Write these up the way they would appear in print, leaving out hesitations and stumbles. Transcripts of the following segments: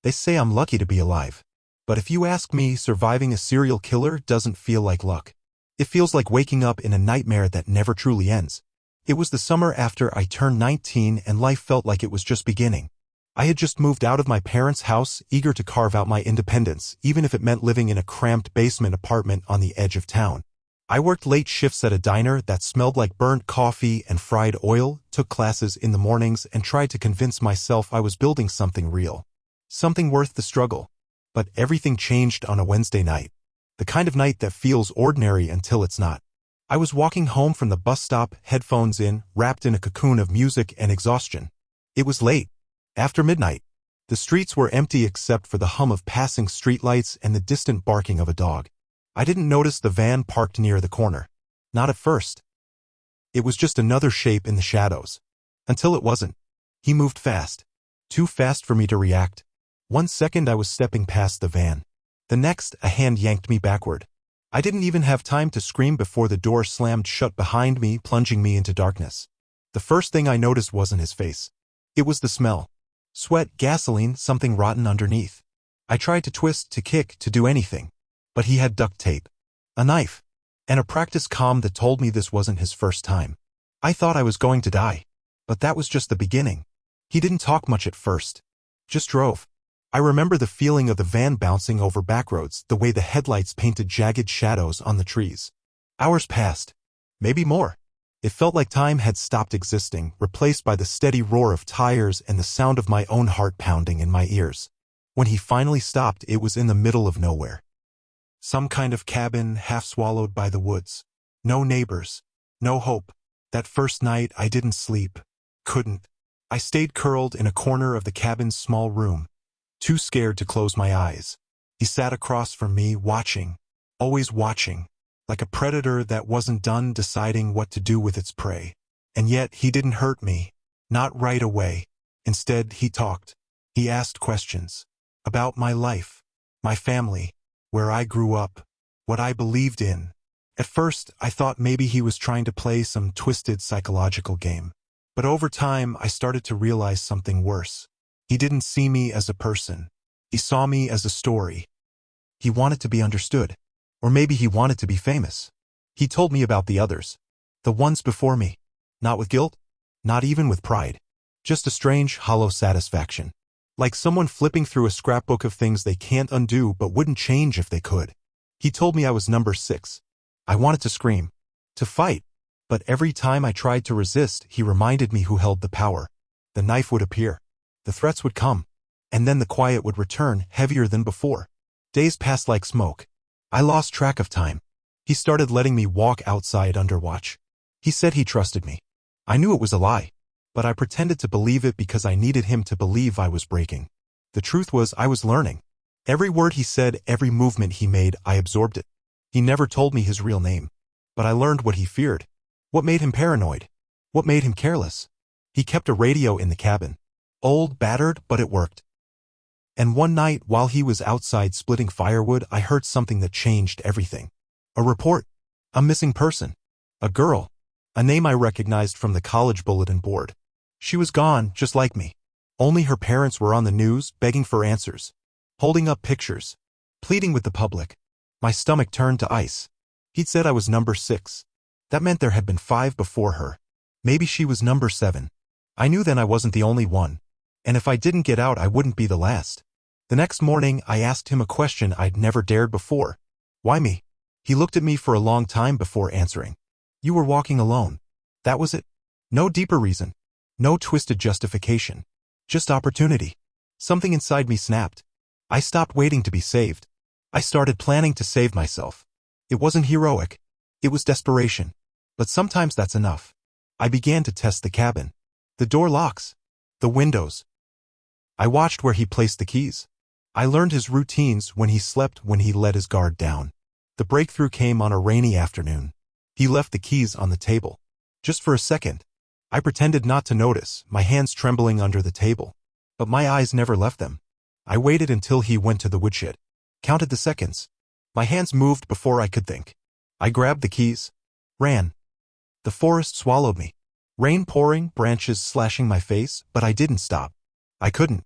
They say I'm lucky to be alive. But if you ask me, surviving a serial killer doesn't feel like luck. It feels like waking up in a nightmare that never truly ends. It was the summer after I turned 19 and life felt like it was just beginning. I had just moved out of my parents' house, eager to carve out my independence, even if it meant living in a cramped basement apartment on the edge of town. I worked late shifts at a diner that smelled like burnt coffee and fried oil, took classes in the mornings, and tried to convince myself I was building something real. Something worth the struggle. But everything changed on a Wednesday night. The kind of night that feels ordinary until it's not. I was walking home from the bus stop, headphones in, wrapped in a cocoon of music and exhaustion. It was late. After midnight. The streets were empty except for the hum of passing streetlights and the distant barking of a dog. I didn't notice the van parked near the corner. Not at first. It was just another shape in the shadows. Until it wasn't. He moved fast. Too fast for me to react. 1 second I was stepping past the van. The next, a hand yanked me backward. I didn't even have time to scream before the door slammed shut behind me, plunging me into darkness. The first thing I noticed wasn't his face. It was the smell. Sweat, gasoline, something rotten underneath. I tried to twist, to kick, to do anything. But he had duct tape. A knife. And a practice calm that told me this wasn't his first time. I thought I was going to die. But that was just the beginning. He didn't talk much at first. Just drove. I remember the feeling of the van bouncing over backroads, the way the headlights painted jagged shadows on the trees. Hours passed. Maybe more. It felt like time had stopped existing, replaced by the steady roar of tires and the sound of my own heart pounding in my ears. When he finally stopped, it was in the middle of nowhere. Some kind of cabin, half swallowed by the woods. No neighbors. No hope. That first night, I didn't sleep. Couldn't. I stayed curled in a corner of the cabin's small room. Too scared to close my eyes. He sat across from me, watching. Always watching. Like a predator that wasn't done deciding what to do with its prey. And yet, he didn't hurt me. Not right away. Instead, he talked. He asked questions. About my life. My family. Where I grew up. What I believed in. At first, I thought maybe he was trying to play some twisted psychological game. But over time, I started to realize something worse. He didn't see me as a person. He saw me as a story. He wanted to be understood. Or maybe he wanted to be famous. He told me about the others. The ones before me. Not with guilt. Not even with pride. Just a strange, hollow satisfaction. Like someone flipping through a scrapbook of things they can't undo but wouldn't change if they could. He told me I was number 6. I wanted to scream. To fight. But every time I tried to resist, he reminded me who held the power. The knife would appear. The threats would come. And then the quiet would return, heavier than before. Days passed like smoke. I lost track of time. He started letting me walk outside under watch. He said he trusted me. I knew it was a lie. But I pretended to believe it because I needed him to believe I was breaking. The truth was I was learning. Every word he said, every movement he made, I absorbed it. He never told me his real name. But I learned what he feared. What made him paranoid? What made him careless? He kept a radio in the cabin. Old, battered, but it worked. And one night, while he was outside splitting firewood, I heard something that changed everything. A report. A missing person. A girl. A name I recognized from the college bulletin board. She was gone, just like me. Only her parents were on the news, begging for answers. Holding up pictures. Pleading with the public. My stomach turned to ice. He'd said I was number 6. That meant there had been 5 before her. Maybe she was number 7. I knew then I wasn't the only one. And if I didn't get out, I wouldn't be the last. The next morning, I asked him a question I'd never dared before. Why me? He looked at me for a long time before answering. You were walking alone. That was it. No deeper reason. No twisted justification. Just opportunity. Something inside me snapped. I stopped waiting to be saved. I started planning to save myself. It wasn't heroic. It was desperation. But sometimes that's enough. I began to test the cabin. The door locks. The windows. I watched where he placed the keys. I learned his routines, when he slept, when he let his guard down. The breakthrough came on a rainy afternoon. He left the keys on the table. Just for a second. I pretended not to notice, my hands trembling under the table. But my eyes never left them. I waited until he went to the woodshed. Counted the seconds. My hands moved before I could think. I grabbed the keys. Ran. The forest swallowed me. Rain pouring, branches slashing my face, but I didn't stop. I couldn't.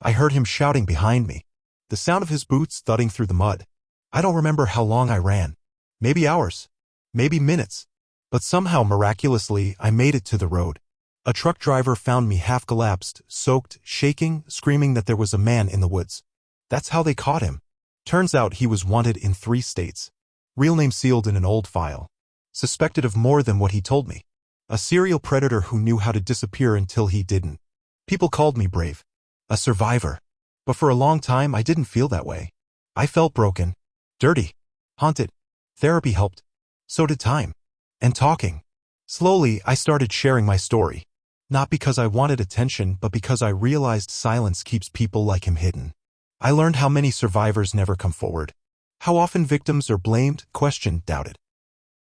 I heard him shouting behind me, the sound of his boots thudding through the mud. I don't remember how long I ran. Maybe hours. Maybe minutes. But somehow, miraculously, I made it to the road. A truck driver found me half-collapsed, soaked, shaking, screaming that there was a man in the woods. That's how they caught him. Turns out he was wanted in 3 states. Real name sealed in an old file. Suspected of more than what he told me. A serial predator who knew how to disappear until he didn't. People called me brave. A survivor. But for a long time, I didn't feel that way. I felt broken. Dirty. Haunted. Therapy helped. So did time. And talking. Slowly, I started sharing my story. Not because I wanted attention, but because I realized silence keeps people like him hidden. I learned how many survivors never come forward. How often victims are blamed, questioned, doubted.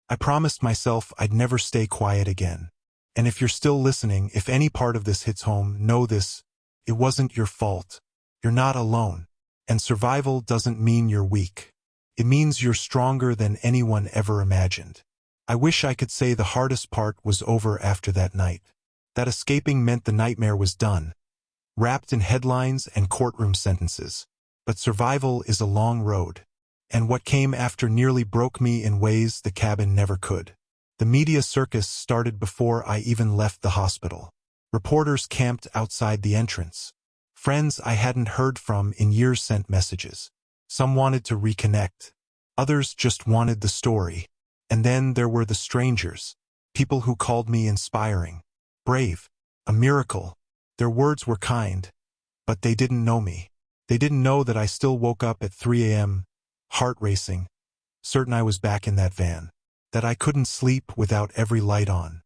I promised myself I'd never stay quiet again. And if you're still listening, if any part of this hits home, know this. It wasn't your fault. You're not alone. And survival doesn't mean you're weak. It means you're stronger than anyone ever imagined. I wish I could say the hardest part was over after that night. That escaping meant the nightmare was done. Wrapped in headlines and courtroom sentences. But survival is a long road. And what came after nearly broke me in ways the cabin never could. The media circus started before I even left the hospital. Reporters camped outside the entrance. Friends I hadn't heard from in years sent messages. Some wanted to reconnect. Others just wanted the story. And then there were the strangers. People who called me inspiring. Brave. A miracle. Their words were kind. But they didn't know me. They didn't know that I still woke up at 3 a.m., heart racing, certain I was back in that van. That I couldn't sleep without every light on.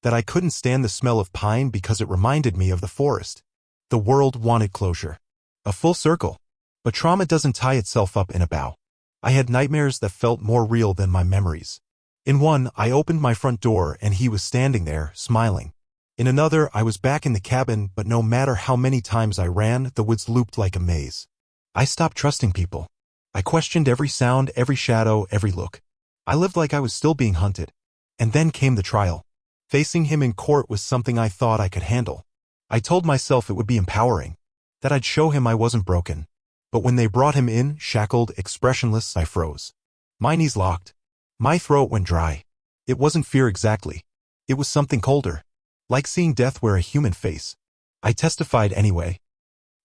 That I couldn't stand the smell of pine because it reminded me of the forest. The world wanted closure. A full circle. But trauma doesn't tie itself up in a bow. I had nightmares that felt more real than my memories. In one, I opened my front door and he was standing there, smiling. In another, I was back in the cabin, but no matter how many times I ran, the woods looped like a maze. I stopped trusting people. I questioned every sound, every shadow, every look. I lived like I was still being hunted. And then came the trial. Facing him in court was something I thought I could handle. I told myself it would be empowering. That I'd show him I wasn't broken. But when they brought him in, shackled, expressionless, I froze. My knees locked. My throat went dry. It wasn't fear exactly. It was something colder. Like seeing death wear a human face. I testified anyway.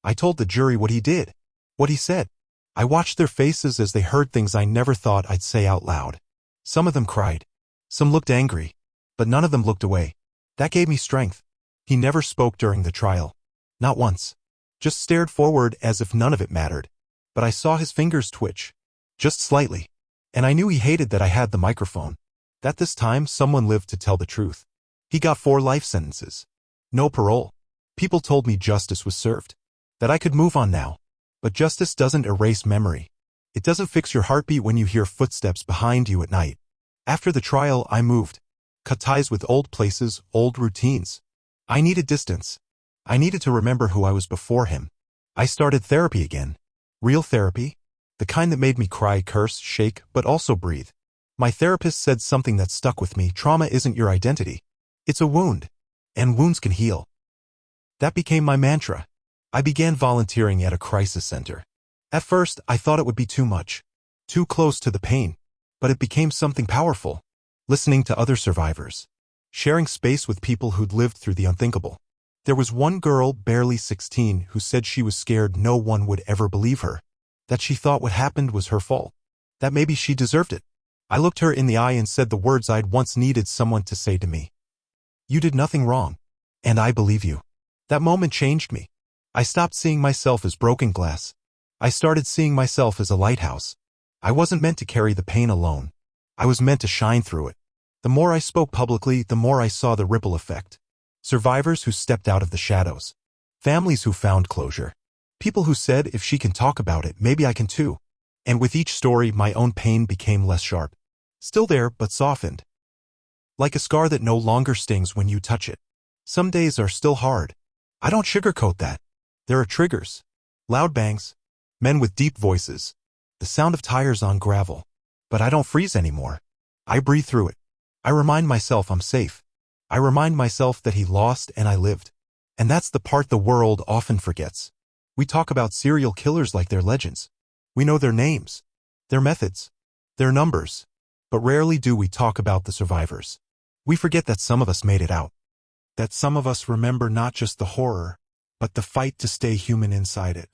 I told the jury what he did. What he said. I watched their faces as they heard things I never thought I'd say out loud. Some of them cried. Some looked angry. But none of them looked away. That gave me strength. He never spoke during the trial. Not once. Just stared forward as if none of it mattered. But I saw his fingers twitch. Just slightly. And I knew he hated that I had the microphone. That this time someone lived to tell the truth. He got 4 life sentences. No parole. People told me justice was served. That I could move on now. But justice doesn't erase memory. It doesn't fix your heartbeat when you hear footsteps behind you at night. After the trial, I moved. Cut ties with old places, old routines. I needed distance. I needed to remember who I was before him. I started therapy again. Real therapy. The kind that made me cry, curse, shake, but also breathe. My therapist said something that stuck with me. Trauma isn't your identity. It's a wound. And wounds can heal. That became my mantra. I began volunteering at a crisis center. At first, I thought it would be too much. Too close to the pain. But it became something powerful. Listening to other survivors. Sharing space with people who'd lived through the unthinkable. There was one girl, barely 16, who said she was scared no one would ever believe her. That she thought what happened was her fault. That maybe she deserved it. I looked her in the eye and said the words I'd once needed someone to say to me. You did nothing wrong. And I believe you. That moment changed me. I stopped seeing myself as broken glass. I started seeing myself as a lighthouse. I wasn't meant to carry the pain alone. I was meant to shine through it. The more I spoke publicly, the more I saw the ripple effect. Survivors who stepped out of the shadows. Families who found closure. People who said, if she can talk about it, maybe I can too. And with each story, my own pain became less sharp. Still there, but softened. Like a scar that no longer stings when you touch it. Some days are still hard. I don't sugarcoat that. There are triggers. Loud bangs. Men with deep voices. The sound of tires on gravel. But I don't freeze anymore. I breathe through it. I remind myself I'm safe. I remind myself that he lost and I lived. And that's the part the world often forgets. We talk about serial killers like they're legends. We know their names, their methods, their numbers, but rarely do we talk about the survivors. We forget that some of us made it out. That some of us remember not just the horror, but the fight to stay human inside it.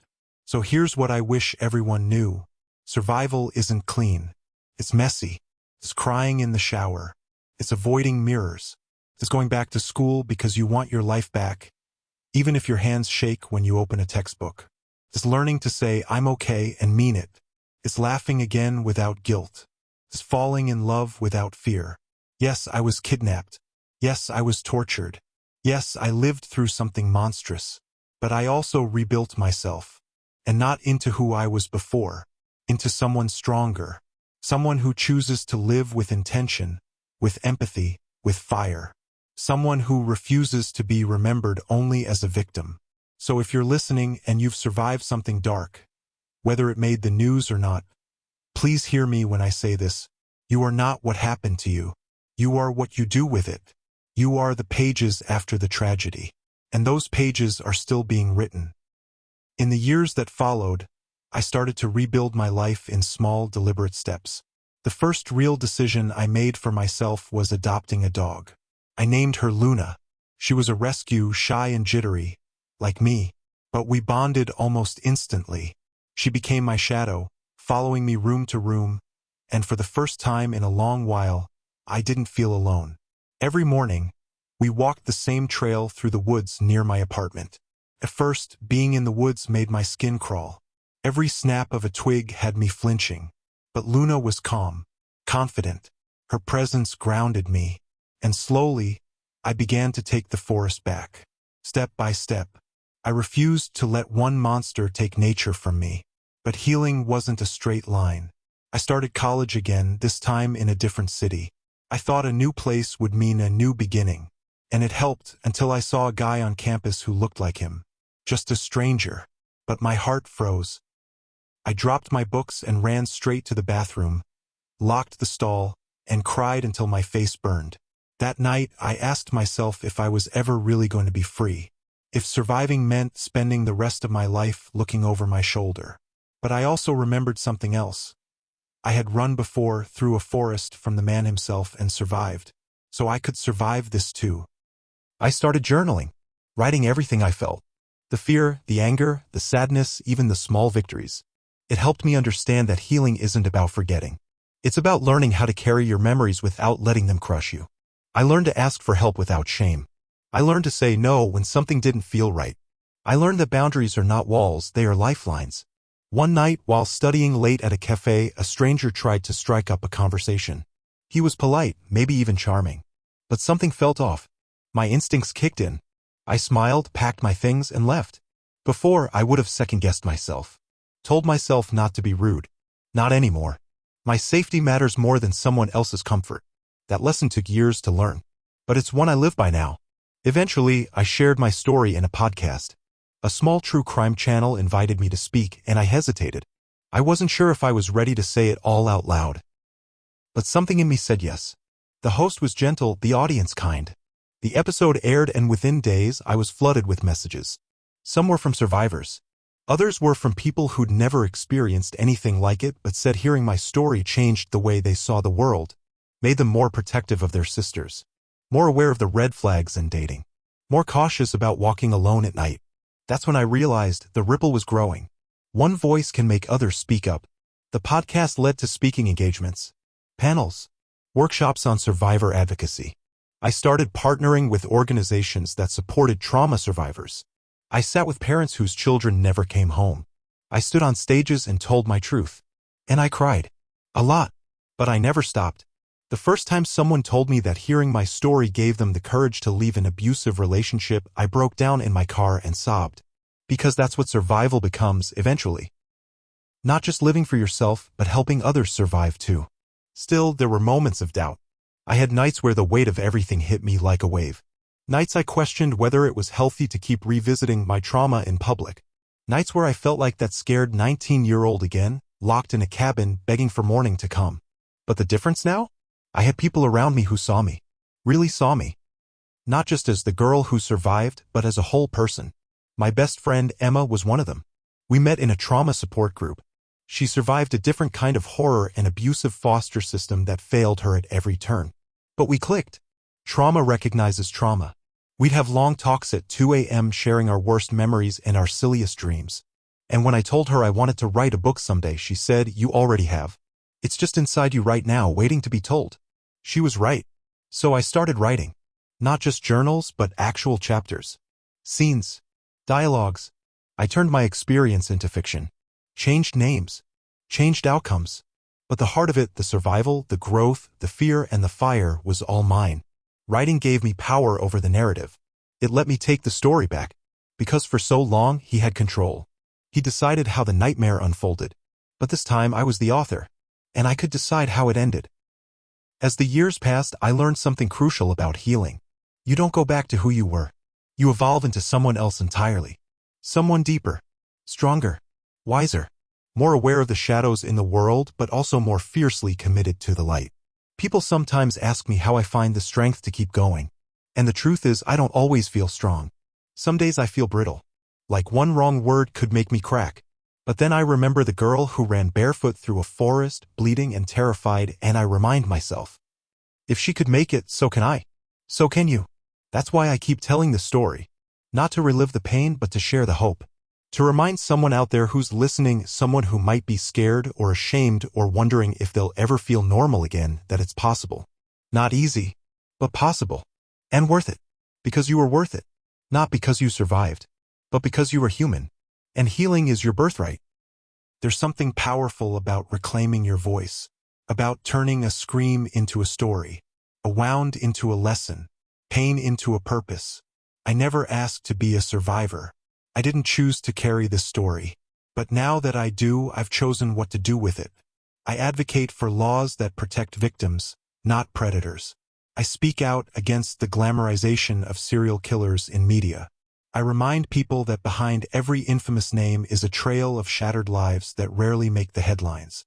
So here's what I wish everyone knew. Survival isn't clean. It's messy. It's crying in the shower. It's avoiding mirrors. It's going back to school because you want your life back, even if your hands shake when you open a textbook. It's learning to say, I'm okay, and mean it. It's laughing again without guilt. It's falling in love without fear. Yes, I was kidnapped. Yes, I was tortured. Yes, I lived through something monstrous. But I also rebuilt myself. And not into who I was before. Into someone stronger. Someone who chooses to live with intention, with empathy, with fire. Someone who refuses to be remembered only as a victim. So if you're listening and you've survived something dark, whether it made the news or not, please hear me when I say this. You are not what happened to you. You are what you do with it. You are the pages after the tragedy. And those pages are still being written. In the years that followed, I started to rebuild my life in small, deliberate steps. The first real decision I made for myself was adopting a dog. I named her Luna. She was a rescue, shy and jittery, like me, but we bonded almost instantly. She became my shadow, following me room to room, and for the first time in a long while, I didn't feel alone. Every morning, we walked the same trail through the woods near my apartment. At first, being in the woods made my skin crawl. Every snap of a twig had me flinching. But Luna was calm, confident. Her presence grounded me. And slowly, I began to take the forest back. Step by step. I refused to let one monster take nature from me. But healing wasn't a straight line. I started college again, this time in a different city. I thought a new place would mean a new beginning. And it helped until I saw a guy on campus who looked like him. Just a stranger. But my heart froze. I dropped my books and ran straight to the bathroom, locked the stall, and cried until my face burned. That night, I asked myself if I was ever really going to be free. If surviving meant spending the rest of my life looking over my shoulder. But I also remembered something else. I had run before through a forest from the man himself and survived. So I could survive this too. I started journaling, writing everything I felt. The fear, the anger, the sadness, even the small victories. It helped me understand that healing isn't about forgetting. It's about learning how to carry your memories without letting them crush you. I learned to ask for help without shame. I learned to say no when something didn't feel right. I learned that boundaries are not walls, they are lifelines. One night, while studying late at a cafe, a stranger tried to strike up a conversation. He was polite, maybe even charming. But something felt off. My instincts kicked in. I smiled, packed my things, and left. Before, I would have second-guessed myself. Told myself not to be rude. Not anymore. My safety matters more than someone else's comfort. That lesson took years to learn. But it's one I live by now. Eventually, I shared my story in a podcast. A small true crime channel invited me to speak, and I hesitated. I wasn't sure if I was ready to say it all out loud. But something in me said yes. The host was gentle, the audience kind. The episode aired, and within days, I was flooded with messages. Some were from survivors. Others were from people who'd never experienced anything like it but said hearing my story changed the way they saw the world, made them more protective of their sisters, more aware of the red flags in dating, more cautious about walking alone at night. That's when I realized the ripple was growing. One voice can make others speak up. The podcast led to speaking engagements, panels, workshops on survivor advocacy. I started partnering with organizations that supported trauma survivors. I sat with parents whose children never came home. I stood on stages and told my truth. And I cried. A lot. But I never stopped. The first time someone told me that hearing my story gave them the courage to leave an abusive relationship, I broke down in my car and sobbed. Because that's what survival becomes eventually. Not just living for yourself, but helping others survive too. Still, there were moments of doubt. I had nights where the weight of everything hit me like a wave. Nights I questioned whether it was healthy to keep revisiting my trauma in public. Nights where I felt like that scared 19-year-old again, locked in a cabin, begging for morning to come. But the difference now? I had people around me who saw me. Really saw me. Not just as the girl who survived, but as a whole person. My best friend, Emma, was one of them. We met in a trauma support group. She survived a different kind of horror and abusive foster system that failed her at every turn. But we clicked. Trauma recognizes trauma. We'd have long talks at 2 a.m. sharing our worst memories and our silliest dreams. And when I told her I wanted to write a book someday, she said, "You already have. It's just inside you right now, waiting to be told." She was right. So I started writing. Not just journals, but actual chapters. Scenes. Dialogues. I turned my experience into fiction. Changed names. Changed outcomes. But the heart of it, the survival, the growth, the fear, and the fire, was all mine. Writing gave me power over the narrative. It let me take the story back. Because for so long, he had control. He decided how the nightmare unfolded. But this time I was the author. And I could decide how it ended. As the years passed, I learned something crucial about healing. You don't go back to who you were. You evolve into someone else entirely. Someone deeper, stronger, wiser, more aware of the shadows in the world, but also more fiercely committed to the light. People sometimes ask me how I find the strength to keep going. And the truth is, I don't always feel strong. Some days I feel brittle. Like one wrong word could make me crack. But then I remember the girl who ran barefoot through a forest, bleeding and terrified, and I remind myself, if she could make it, so can I. So can you. That's why I keep telling the story. Not to relive the pain, but to share the hope. To remind someone out there who's listening, someone who might be scared or ashamed or wondering if they'll ever feel normal again, that it's possible. Not easy, but possible. And worth it. Because you were worth it. Not because you survived, but because you were human. And healing is your birthright. There's something powerful about reclaiming your voice, about turning a scream into a story, a wound into a lesson, pain into a purpose. I never asked to be a survivor. I didn't choose to carry this story. But now that I do, I've chosen what to do with it. I advocate for laws that protect victims, not predators. I speak out against the glamorization of serial killers in media. I remind people that behind every infamous name is a trail of shattered lives that rarely make the headlines.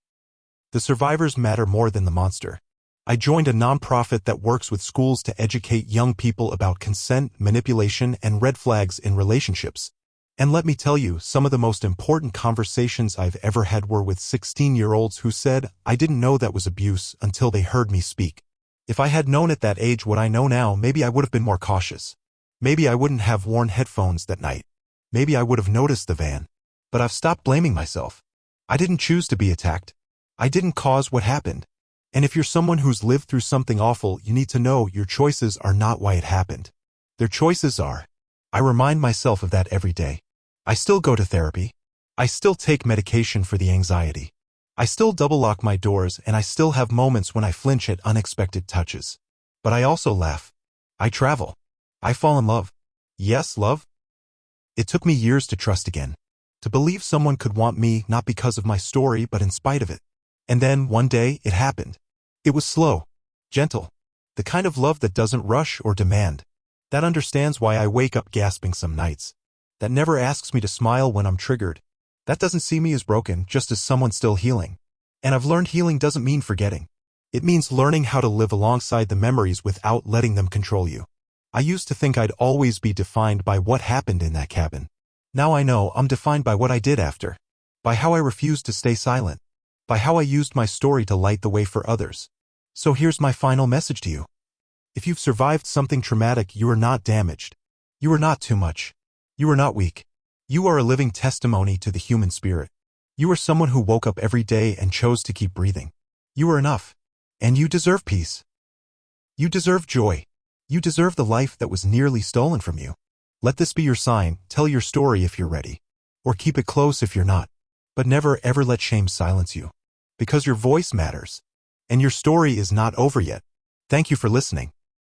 The survivors matter more than the monster. I joined a nonprofit that works with schools to educate young people about consent, manipulation, and red flags in relationships. And let me tell you, some of the most important conversations I've ever had were with 16-year-olds who said, "I didn't know that was abuse until they heard me speak." If I had known at that age what I know now, maybe I would have been more cautious. Maybe I wouldn't have worn headphones that night. Maybe I would have noticed the van. But I've stopped blaming myself. I didn't choose to be attacked. I didn't cause what happened. And if you're someone who's lived through something awful, you need to know your choices are not why it happened. Their choices are. I remind myself of that every day. I still go to therapy. I still take medication for the anxiety. I still double lock my doors, and I still have moments when I flinch at unexpected touches. But I also laugh. I travel. I fall in love. Yes, love. It took me years to trust again. To believe someone could want me not because of my story, but in spite of it. And then, one day, it happened. It was slow, gentle, the kind of love that doesn't rush or demand, that understands why I wake up gasping some nights, that never asks me to smile when I'm triggered, that doesn't see me as broken, just as someone still healing. And I've learned healing doesn't mean forgetting. It means learning how to live alongside the memories without letting them control you. I used to think I'd always be defined by what happened in that cabin. Now I know I'm defined by what I did after, by how I refused to stay silent, by how I used my story to light the way for others. So here's my final message to you. If you've survived something traumatic, you are not damaged. You are not too much. You are not weak. You are a living testimony to the human spirit. You are someone who woke up every day and chose to keep breathing. You are enough. And you deserve peace. You deserve joy. You deserve the life that was nearly stolen from you. Let this be your sign. Tell your story if you're ready. Or keep it close if you're not. But never ever let shame silence you. Because your voice matters. And your story is not over yet. Thank you for listening.